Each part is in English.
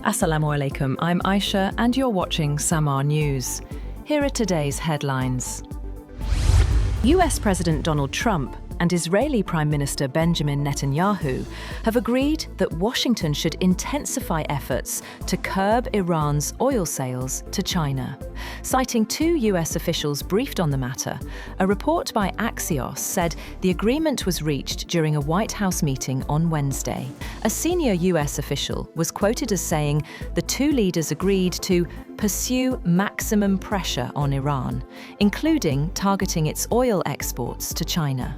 Assalamu alaikum, I'm Aisha and you're watching Samaa News. Here are today's headlines. US President Donald Trump and Israeli Prime Minister Benjamin Netanyahu have agreed that Washington should intensify efforts to curb Iran's oil sales to China. Citing two US officials briefed on the matter, a report by Axios said the agreement was reached during a White House meeting on Wednesday. A senior US official was quoted as saying the two leaders agreed to pursue maximum pressure on Iran, including targeting its oil exports to China.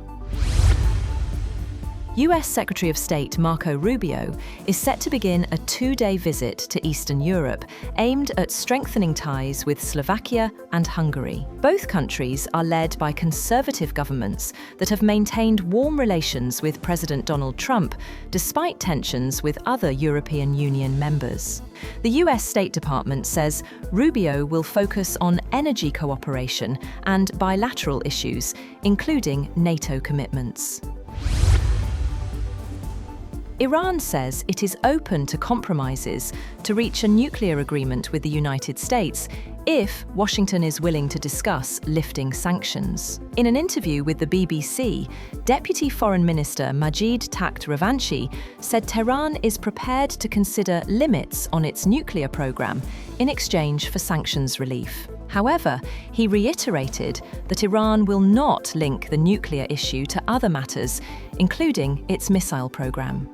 US Secretary of State Marco Rubio is set to begin a two-day visit to Eastern Europe aimed at strengthening ties with Slovakia and Hungary. Both countries are led by conservative governments that have maintained warm relations with President Donald Trump despite tensions with other European Union members. The US State Department says Rubio will focus on energy cooperation and bilateral issues, including NATO commitments. Iran says it is open to compromises to reach a nuclear agreement with the United States if Washington is willing to discuss lifting sanctions. In an interview with the BBC, Deputy Foreign Minister Majid Takht Ravanchi said Tehran is prepared to consider limits on its nuclear program in exchange for sanctions relief. However, he reiterated that Iran will not link the nuclear issue to other matters, including its missile program.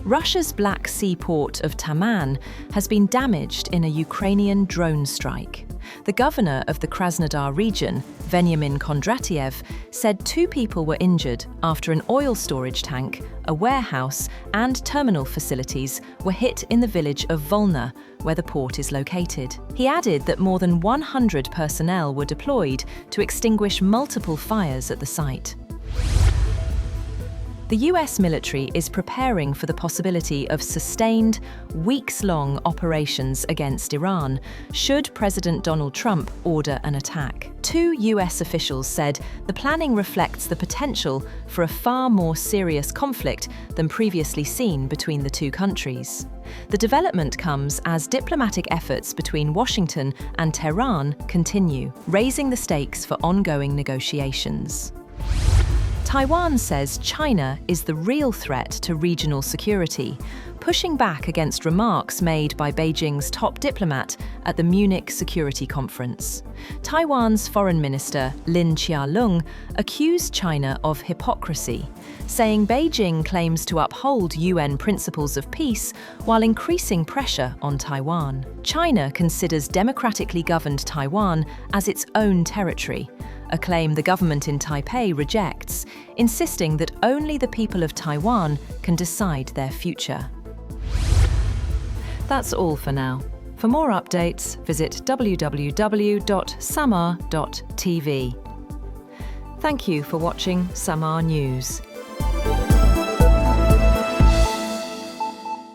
Russia's Black Sea port of Taman has been damaged in a Ukrainian drone strike. The governor of the Krasnodar region, Veniamin Kondratiev, said two people were injured after an oil storage tank, a warehouse, and terminal facilities were hit in the village of Volna, where the port is located. He added that more than 100 personnel were deployed to extinguish multiple fires at the site. The US military is preparing for the possibility of sustained, weeks-long operations against Iran should President Donald Trump order an attack. Two US officials said the planning reflects the potential for a far more serious conflict than previously seen between the two countries. The development comes as diplomatic efforts between Washington and Tehran continue, raising the stakes for ongoing negotiations. Taiwan says China is the real threat to regional security, pushing back against remarks made by Beijing's top diplomat at the Munich Security Conference. Taiwan's Foreign Minister Lin Chia-lung accused China of hypocrisy, saying Beijing claims to uphold UN principles of peace while increasing pressure on Taiwan. China considers democratically governed Taiwan as its own territory, a claim the government in Taipei rejects, insisting that only the people of Taiwan can decide their future. That's all for now. For more updates, visit www.samaa.tv. Thank you for watching Samaa News.